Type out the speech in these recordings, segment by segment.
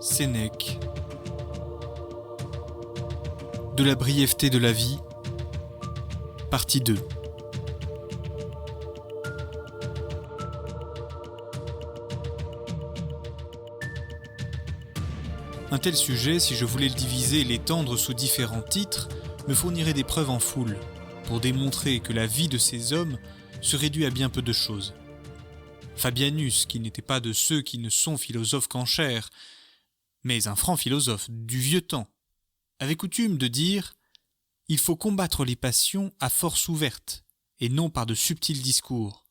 Sénèque. De la brièveté de la vie, partie 2. Un tel sujet, si je voulais le diviser et l'étendre sous différents titres, me fournirait des preuves en foule, pour démontrer que la vie de ces hommes se réduit à bien peu de choses. Fabianus, qui n'était pas de ceux qui ne sont philosophes qu'en chair, mais un franc philosophe du vieux temps, avait coutume de dire « Il faut combattre les passions à force ouverte, et non par de subtils discours.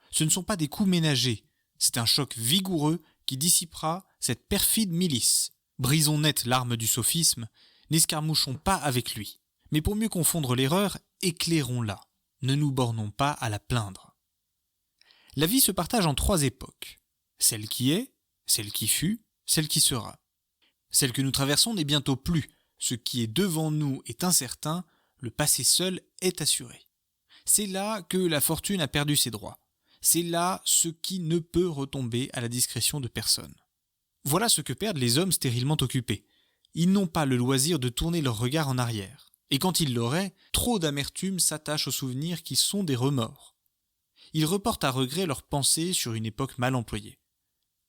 Ce ne sont pas des coups ménagers, c'est un choc vigoureux qui dissipera cette perfide milice. Brisons net l'arme du sophisme, n'escarmouchons pas avec lui. Mais pour mieux confondre l'erreur, éclairons-la. Ne nous bornons pas à la plaindre. » La vie se partage en 3 époques. Celle qui est, celle qui fut, celle qui sera. Celle que nous traversons n'est bientôt plus. Ce qui est devant nous est incertain, le passé seul est assuré. C'est là que la fortune a perdu ses droits. C'est là ce qui ne peut retomber à la discrétion de personne. Voilà ce que perdent les hommes stérilement occupés. Ils n'ont pas le loisir de tourner leur regard en arrière. Et quand ils l'auraient, trop d'amertume s'attache aux souvenirs qui sont des remords. Ils reportent à regret leurs pensées sur une époque mal employée.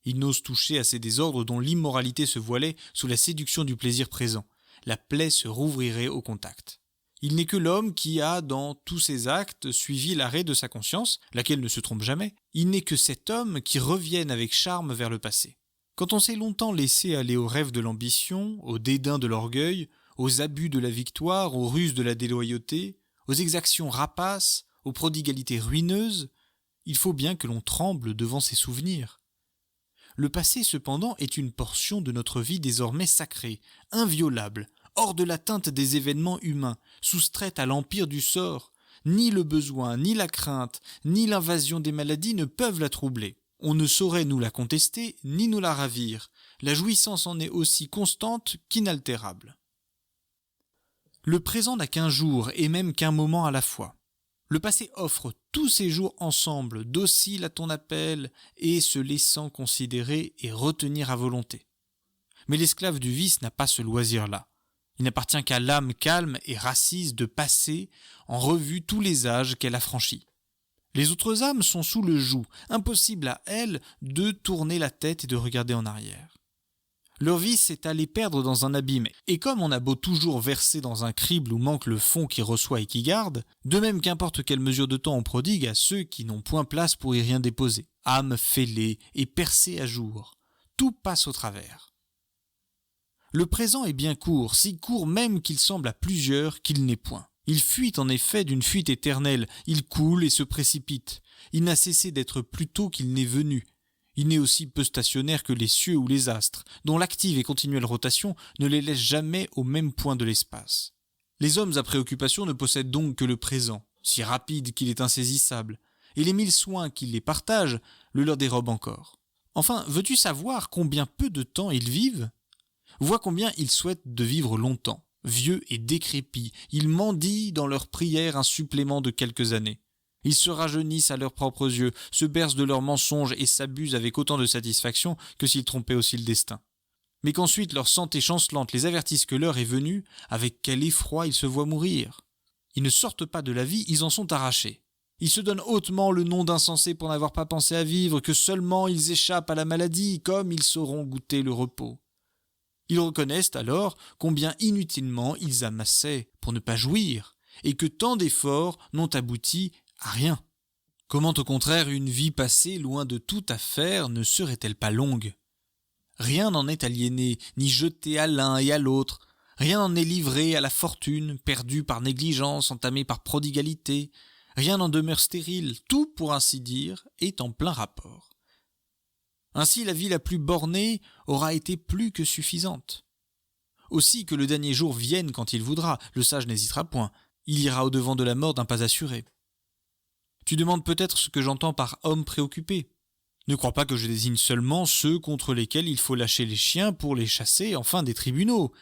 Ils n'osent toucher à ces désordres dont l'immoralité se voilait sous la séduction du plaisir présent. La plaie se rouvrirait au contact. Il n'est que l'homme qui a, dans tous ses actes, suivi l'arrêt de sa conscience, laquelle ne se trompe jamais. Il n'est que cet homme qui revienne avec charme vers le passé. Quand on s'est longtemps laissé aller aux rêves de l'ambition, au dédain de l'orgueil, aux abus de la victoire, aux ruses de la déloyauté, aux exactions rapaces, aux prodigalités ruineuses, il faut bien que l'on tremble devant ces souvenirs. Le passé, cependant, est une portion de notre vie désormais sacrée, inviolable, hors de l'atteinte des événements humains, soustraite à l'empire du sort. Ni le besoin, ni la crainte, ni l'invasion des maladies ne peuvent la troubler. On ne saurait nous la contester, ni nous la ravir. La jouissance en est aussi constante qu'inaltérable. Le présent n'a qu'un jour, et même qu'un moment à la fois. Le passé offre tous ses jours ensemble, docile à ton appel, et se laissant considérer et retenir à volonté. Mais l'esclave du vice n'a pas ce loisir-là. Il n'appartient qu'à l'âme calme et racise de passer en revue tous les âges qu'elle a franchis. Les autres âmes sont sous le joug, impossible à elles de tourner la tête et de regarder en arrière. Leur vice est à les perdre dans un abîme, et comme on a beau toujours verser dans un crible où manque le fond qui reçoit et qui garde, de même qu'importe quelle mesure de temps on prodigue à ceux qui n'ont point place pour y rien déposer, âme fêlée et percée à jour, tout passe au travers. Le présent est bien court, si court même qu'il semble à plusieurs qu'il n'est point. Il fuit en effet d'une fuite éternelle, il coule et se précipite, il n'a cessé d'être plus tôt qu'il n'est venu. Il n'est aussi peu stationnaire que les cieux ou les astres, dont l'active et continuelle rotation ne les laisse jamais au même point de l'espace. Les hommes à préoccupation ne possèdent donc que le présent, si rapide qu'il est insaisissable, et les 1000 soins qui les partagent le leur dérobent encore. Enfin, veux-tu savoir combien peu de temps ils vivent ? Vois combien ils souhaitent de vivre longtemps. Vieux et décrépits, ils mendient dans leurs prières un supplément de quelques années. Ils se rajeunissent à leurs propres yeux, se bercent de leurs mensonges et s'abusent avec autant de satisfaction que s'ils trompaient aussi le destin. Mais qu'ensuite leur santé chancelante les avertisse que l'heure est venue, avec quel effroi ils se voient mourir. Ils ne sortent pas de la vie, ils en sont arrachés. Ils se donnent hautement le nom d'insensés pour n'avoir pas pensé à vivre, que seulement ils échappent à la maladie, comme ils sauront goûter le repos. Ils reconnaissent alors combien inutilement ils amassaient pour ne pas jouir, et que tant d'efforts n'ont abouti à rien. Comment au contraire une vie passée loin de toute affaire ne serait-elle pas longue ? Rien n'en est aliéné, ni jeté à l'un et à l'autre. Rien n'en est livré à la fortune, perdu par négligence, entamé par prodigalité. Rien n'en demeure stérile. Tout, pour ainsi dire, est en plein rapport. Ainsi, la vie la plus bornée aura été plus que suffisante. Aussi que le dernier jour vienne quand il voudra, le sage n'hésitera point. Il ira au-devant de la mort d'un pas assuré. Tu demandes peut-être ce que j'entends par homme préoccupé. Ne crois pas que je désigne seulement ceux contre lesquels il faut lâcher les chiens pour les chasser, enfin des tribunaux,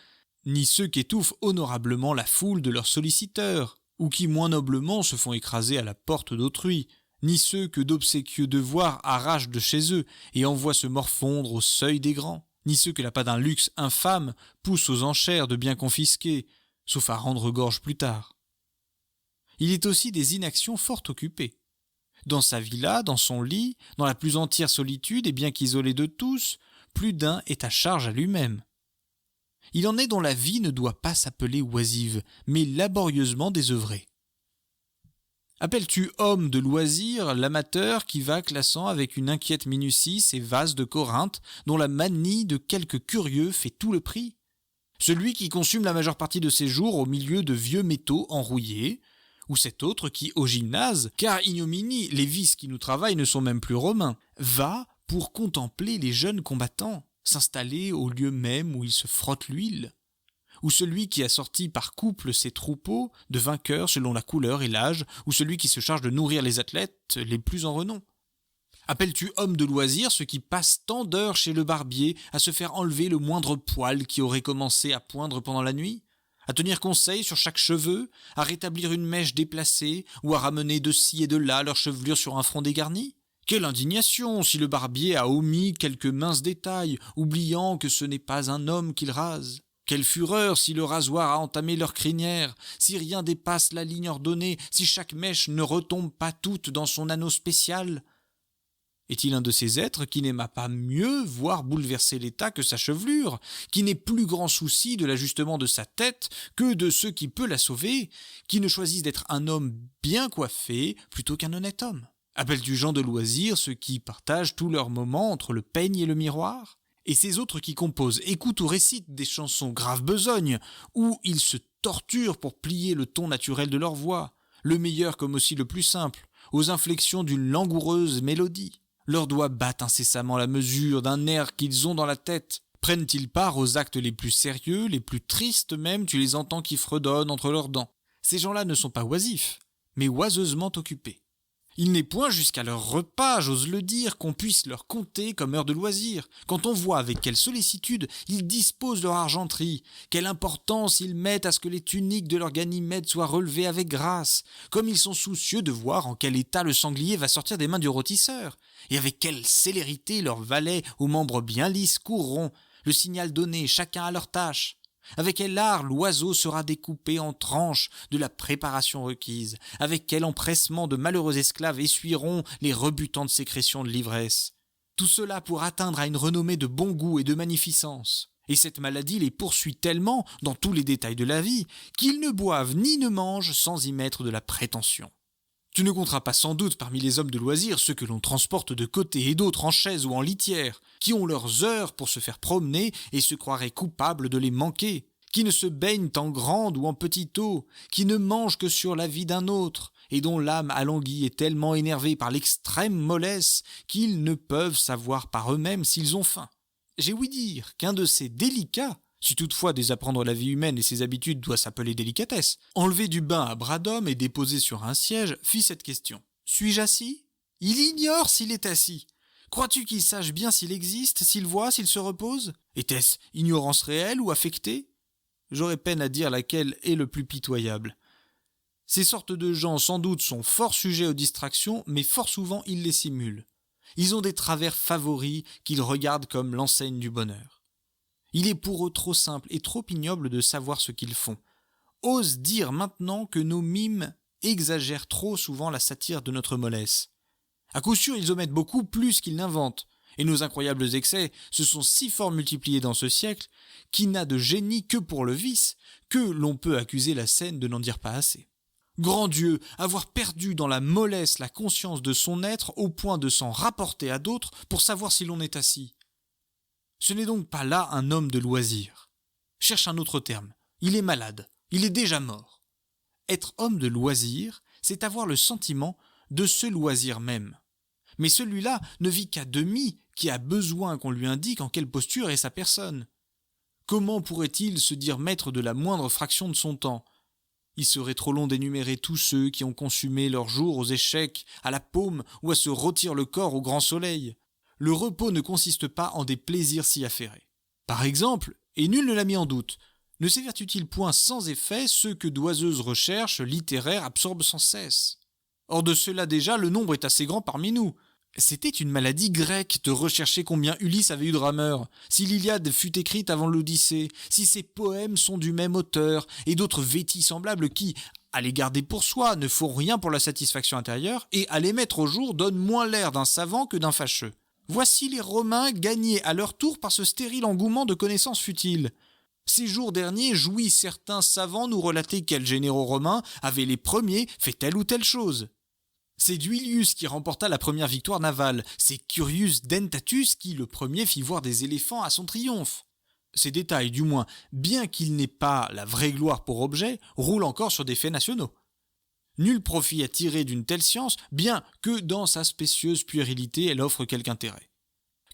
ni ceux qu'étouffent honorablement la foule de leurs solliciteurs, ou qui moins noblement se font écraser à la porte d'autrui, ni ceux que d'obséquieux devoirs arrachent de chez eux et envoient se morfondre au seuil des grands, ni ceux que l'appât d'un luxe infâme pousse aux enchères de biens confisqués, sauf à rendre gorge plus tard. Il est aussi des inactions fort occupées. Dans sa villa, dans son lit, dans la plus entière solitude et bien qu'isolé de tous, plus d'un est à charge à lui-même. Il en est dont la vie ne doit pas s'appeler oisive, mais laborieusement désœuvrée. Appelles-tu homme de loisir l'amateur qui va classant avec une inquiète minutie ses vases de Corinthe, dont la manie de quelques curieux fait tout le prix? Celui qui consume la majeure partie de ses jours au milieu de vieux métaux enrouillés, ou cet autre qui, au gymnase, car ignominie, les vices qui nous travaillent ne sont même plus romains, va, pour contempler les jeunes combattants, s'installer au lieu même où ils se frottent l'huile, ou celui qui a sorti par couple ses troupeaux de vainqueurs selon la couleur et l'âge, ou celui qui se charge de nourrir les athlètes les plus en renom. Appelles-tu homme de loisir ceux qui passent tant d'heures chez le barbier à se faire enlever le moindre poil qui aurait commencé à poindre pendant la nuit, à tenir conseil sur chaque cheveu, à rétablir une mèche déplacée, ou à ramener de ci et de là leur chevelure sur un front dégarni? Quelle indignation si le barbier a omis quelques minces détails, oubliant que ce n'est pas un homme qu'il rase! Quelle fureur si le rasoir a entamé leur crinière, si rien dépasse la ligne ordonnée, si chaque mèche ne retombe pas toute dans son anneau spécial! Est-il un de ces êtres qui n'aima pas mieux voir bouleverser l'état que sa chevelure, qui n'ait plus grand souci de l'ajustement de sa tête que de ce qui peut la sauver, qui ne choisisse d'être un homme bien coiffé plutôt qu'un honnête homme? Appelles-tu gens de loisir ceux qui partagent tous leurs moments entre le peigne et le miroir? Et ces autres qui composent, écoutent ou récitent des chansons grave besognes, où ils se torturent pour plier le ton naturel de leur voix, le meilleur comme aussi le plus simple, aux inflexions d'une langoureuse mélodie? Leurs doigts battent incessamment la mesure d'un air qu'ils ont dans la tête. Prennent-ils part aux actes les plus sérieux, les plus tristes même, tu les entends qui fredonnent entre leurs dents? Ces gens-là ne sont pas oisifs, mais oiseusement occupés. Il n'est point jusqu'à leur repas, j'ose le dire, qu'on puisse leur compter comme heure de loisir, quand on voit avec quelle sollicitude ils disposent leur argenterie, quelle importance ils mettent à ce que les tuniques de leur Ganymède soient relevées avec grâce, comme ils sont soucieux de voir en quel état le sanglier va sortir des mains du rôtisseur, et avec quelle célérité leurs valets aux membres bien lisses courront, le signal donné, chacun à leur tâche. Avec quel art l'oiseau sera découpé en tranches de la préparation requise, avec quel empressement de malheureux esclaves essuieront les rebutantes sécrétions de l'ivresse. Tout cela pour atteindre à une renommée de bon goût et de magnificence. Et cette maladie les poursuit tellement dans tous les détails de la vie qu'ils ne boivent ni ne mangent sans y mettre de la prétention. Tu ne compteras pas sans doute parmi les hommes de loisir ceux que l'on transporte de côté et d'autre en chaise ou en litière, qui ont leurs heures pour se faire promener et se croiraient coupables de les manquer, qui ne se baignent en grande ou en petite eau, qui ne mangent que sur la vie d'un autre, et dont l'âme alanguie est tellement énervée par l'extrême mollesse qu'ils ne peuvent savoir par eux-mêmes s'ils ont faim. J'ai ouï dire qu'un de ces délicats, si toutefois désapprendre la vie humaine et ses habitudes doit s'appeler délicatesse, enlevé du bain à bras d'homme et déposé sur un siège, fit cette question. « Suis-je assis ?» Il ignore s'il est assis. Crois-tu qu'il sache bien s'il existe, s'il voit, s'il se repose? Était-ce ignorance réelle ou affectée? J'aurais peine à dire laquelle est le plus pitoyable. Ces sortes de gens sans doute sont fort sujets aux distractions, mais fort souvent ils les simulent. Ils ont des travers favoris qu'ils regardent comme l'enseigne du bonheur. Il est pour eux trop simple et trop ignoble de savoir ce qu'ils font. Ose dire maintenant que nos mimes exagèrent trop souvent la satire de notre mollesse. À coup sûr, ils omettent beaucoup plus qu'ils n'inventent, et nos incroyables excès se sont si fort multipliés dans ce siècle qu'il n'a de génie que pour le vice, que l'on peut accuser la scène de n'en dire pas assez. Grand Dieu, avoir perdu dans la mollesse la conscience de son être au point de s'en rapporter à d'autres pour savoir si l'on est assis. Ce n'est donc pas là un homme de loisir. Cherche un autre terme. Il est malade. Il est déjà mort. Être homme de loisir, c'est avoir le sentiment de ce loisir même. Mais celui-là ne vit qu'à demi, qui a besoin qu'on lui indique en quelle posture est sa personne. Comment pourrait-il se dire maître de la moindre fraction de son temps? Il serait trop long d'énumérer tous ceux qui ont consumé leurs jours aux échecs, à la paume ou à se rôtir le corps au grand soleil. Le repos ne consiste pas en des plaisirs si affairés. Par exemple, et nul ne l'a mis en doute, ne s'évertue-t-il point sans effet ceux que d'oiseuses recherches littéraires absorbent sans cesse? Hors de cela déjà, le nombre est assez grand parmi nous. C'était une maladie grecque de rechercher combien Ulysse avait eu de rameurs, si l'Iliade fut écrite avant l'Odyssée, si ses poèmes sont du même auteur, et d'autres vétis semblables qui, à les garder pour soi, ne font rien pour la satisfaction intérieure, et à les mettre au jour donnent moins l'air d'un savant que d'un fâcheux. Voici les Romains gagnés à leur tour par ce stérile engouement de connaissances futiles. Ces jours derniers jouit certains savants nous relater quels généraux romains avaient les premiers fait telle ou telle chose. C'est Duilius qui remporta la première victoire navale, c'est Curius Dentatus qui le premier fit voir des éléphants à son triomphe. Ces détails, du moins, bien qu'ils n'aient pas la vraie gloire pour objet, roulent encore sur des faits nationaux. Nul profit à tirer d'une telle science, bien que dans sa spécieuse puérilité elle offre quelque intérêt.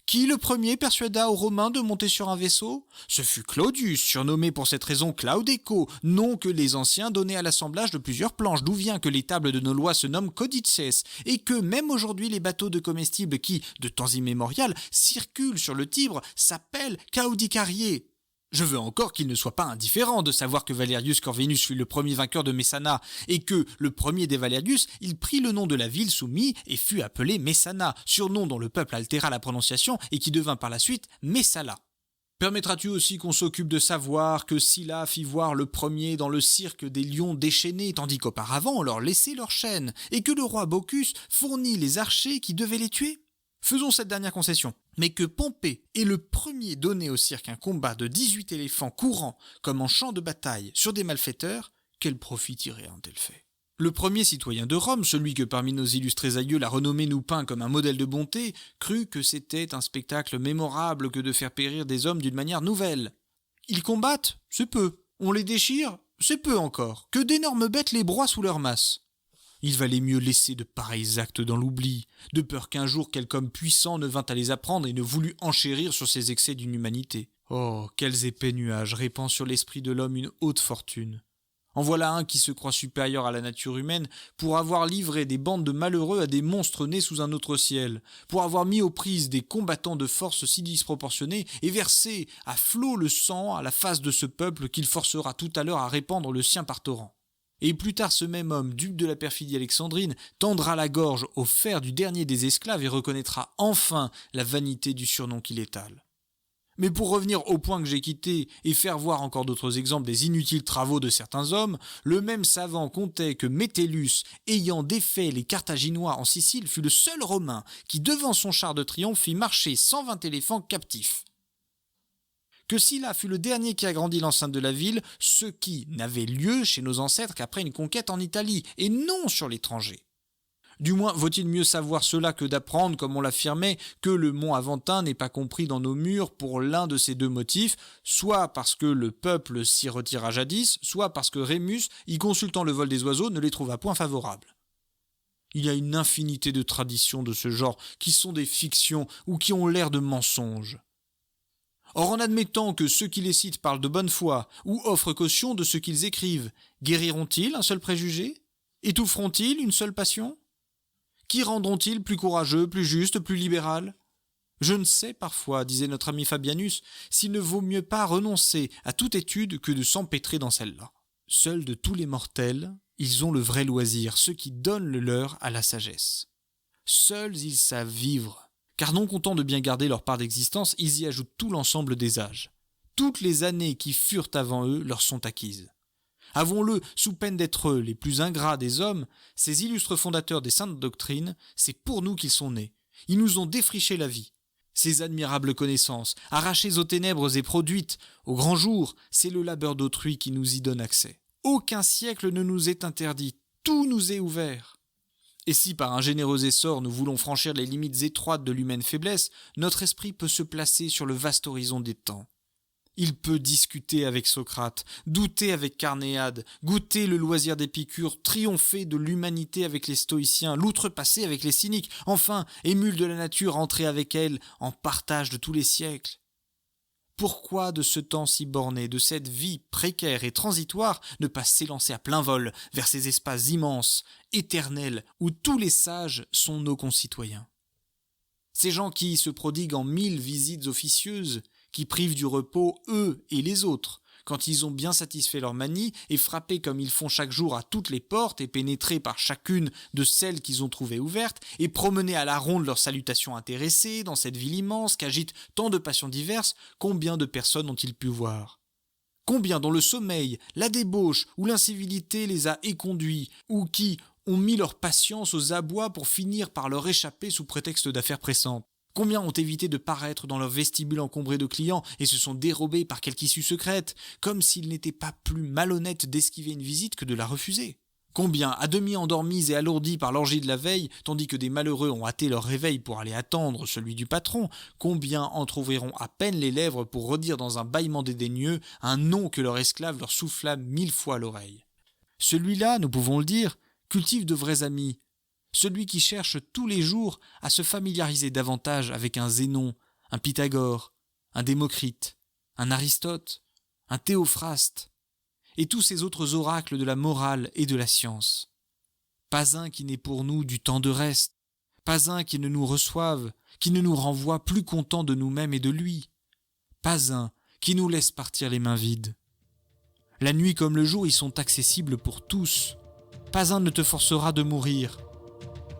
Qui le premier persuada aux Romains de monter sur un vaisseau ? Ce fut Claudius, surnommé pour cette raison Claudeco, nom que les anciens donnaient à l'assemblage de plusieurs planches, d'où vient que les tables de nos lois se nomment codices, et que même aujourd'hui les bateaux de comestibles qui, de temps immémorial, circulent sur le Tibre s'appellent caudicariés. Je veux encore qu'il ne soit pas indifférent de savoir que Valerius Corvinus fut le premier vainqueur de Messana, et que, le premier des Valerius, il prit le nom de la ville soumise et fut appelé Messana, surnom dont le peuple altéra la prononciation et qui devint par la suite Messala. Permettras-tu aussi qu'on s'occupe de savoir que Sylla fit voir le premier dans le cirque des lions déchaînés, tandis qu'auparavant on leur laissait leurs chaînes, et que le roi Bocchus fournit les archers qui devaient les tuer ? Faisons cette dernière concession, mais que Pompée est le premier donné au cirque un combat de 18 éléphants courant comme en champ de bataille sur des malfaiteurs, quel profit tirer un tel fait ? Le premier citoyen de Rome, celui que parmi nos illustrés aïeux la renommée nous peint comme un modèle de bonté, crut que c'était un spectacle mémorable que de faire périr des hommes d'une manière nouvelle. Ils combattent, c'est peu. On les déchire, c'est peu encore. Que d'énormes bêtes les broient sous leur masse. Il valait mieux laisser de pareils actes dans l'oubli, de peur qu'un jour quelque homme puissant ne vînt à les apprendre et ne voulût enchérir sur ces excès d'inhumanité. Oh, quels épais nuages répand sur l'esprit de l'homme une haute fortune. En voilà un qui se croit supérieur à la nature humaine pour avoir livré des bandes de malheureux à des monstres nés sous un autre ciel, pour avoir mis aux prises des combattants de force si disproportionnée et versé à flots le sang à la face de ce peuple qu'il forcera tout à l'heure à répandre le sien par torrent. Et plus tard ce même homme, dupe de la perfidie alexandrine, tendra la gorge au fer du dernier des esclaves et reconnaîtra enfin la vanité du surnom qu'il étale. Mais pour revenir au point que j'ai quitté et faire voir encore d'autres exemples des inutiles travaux de certains hommes, le même savant contait que Métellus, ayant défait les Carthaginois en Sicile, fut le seul Romain qui, devant son char de triomphe, fit marcher 120 éléphants captifs. Que Sylla fut le dernier qui agrandit l'enceinte de la ville, ce qui n'avait lieu chez nos ancêtres qu'après une conquête en Italie, et non sur l'étranger. Du moins, vaut-il mieux savoir cela que d'apprendre, comme on l'affirmait, que le mont Aventin n'est pas compris dans nos murs pour l'un de ces deux motifs, soit parce que le peuple s'y retira jadis, soit parce que Rémus, y consultant le vol des oiseaux, ne les trouva point favorables. Il y a une infinité de traditions de ce genre qui sont des fictions ou qui ont l'air de mensonges. Or, en admettant que ceux qui les citent parlent de bonne foi ou offrent caution de ce qu'ils écrivent, guériront-ils un seul préjugé ? Étoufferont-ils une seule passion ? Qui rendront-ils plus courageux, plus juste, plus libéral ? Je ne sais parfois, disait notre ami Fabianus, s'il ne vaut mieux pas renoncer à toute étude que de s'empêtrer dans celle-là. Seuls de tous les mortels, ils ont le vrai loisir, ceux qui donnent le leur à la sagesse. Seuls ils savent vivre. Car non contents de bien garder leur part d'existence, ils y ajoutent tout l'ensemble des âges. Toutes les années qui furent avant eux leur sont acquises. Avouons-le, sous peine d'être les plus ingrats des hommes, ces illustres fondateurs des saintes doctrines, c'est pour nous qu'ils sont nés. Ils nous ont défriché la vie. Ces admirables connaissances, arrachées aux ténèbres et produites au grand jour, c'est le labeur d'autrui qui nous y donne accès. Aucun siècle ne nous est interdit, tout nous est ouvert. Et si par un généreux essor nous voulons franchir les limites étroites de l'humaine faiblesse, notre esprit peut se placer sur le vaste horizon des temps. Il peut discuter avec Socrate, douter avec Carnéade, goûter le loisir d'Épicure, triompher de l'humanité avec les stoïciens, l'outrepasser avec les cyniques, enfin, émule de la nature, entrer avec elle en partage de tous les siècles. Pourquoi de ce temps si borné, de cette vie précaire et transitoire, ne pas s'élancer à plein vol vers ces espaces immenses, éternels, où tous les sages sont nos concitoyens ? Ces gens qui se prodiguent en 1000 visites officieuses, qui privent du repos eux et les autres, quand ils ont bien satisfait leur manie et frappé comme ils font chaque jour à toutes les portes et pénétré par chacune de celles qu'ils ont trouvées ouvertes, et promené à la ronde leurs salutations intéressées dans cette ville immense qu'agitent tant de passions diverses, combien de personnes ont-ils pu voir ? Combien dont le sommeil, la débauche ou l'incivilité les a éconduits, ou qui ont mis leur patience aux abois pour finir par leur échapper sous prétexte d'affaires pressantes ? Combien ont évité de paraître dans leur vestibule encombré de clients et se sont dérobés par quelque issue secrète, comme s'il n'était pas plus malhonnête d'esquiver une visite que de la refuser ? Combien, à demi endormis et alourdis par l'orgie de la veille, tandis que des malheureux ont hâté leur réveil pour aller attendre celui du patron, combien entr'ouvriront à peine les lèvres pour redire dans un bâillement dédaigneux un nom que leur esclave leur souffla 1000 fois à l'oreille ? Celui-là, nous pouvons le dire, cultive de vrais amis, celui qui cherche tous les jours à se familiariser davantage avec un Zénon, un Pythagore, un Démocrite, un Aristote, un Théophraste, et tous ces autres oracles de la morale et de la science. Pas un qui n'ait pour nous du temps de reste, pas un qui ne nous reçoive, qui ne nous renvoie plus contents de nous-mêmes et de lui, pas un qui nous laisse partir les mains vides. La nuit comme le jour y sont accessibles pour tous, pas un ne te forcera de mourir,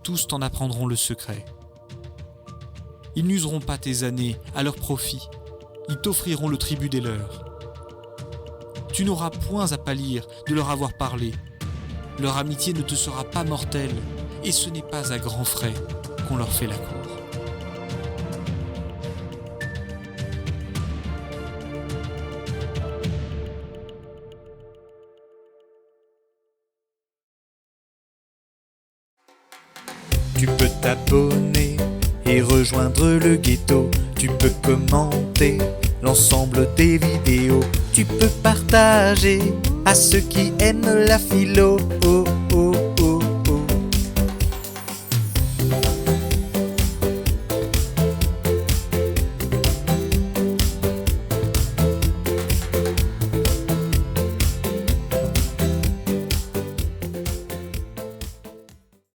tous t'en apprendront le secret. Ils n'useront pas tes années à leur profit, ils t'offriront le tribut des leurs. Tu n'auras point à pâlir de leur avoir parlé, leur amitié ne te sera pas mortelle, et ce n'est pas à grands frais qu'on leur fait la cour. Tu peux t'abonner et rejoindre le ghetto. Tu peux commenter l'ensemble des vidéos. Tu peux partager à ceux qui aiment la philo.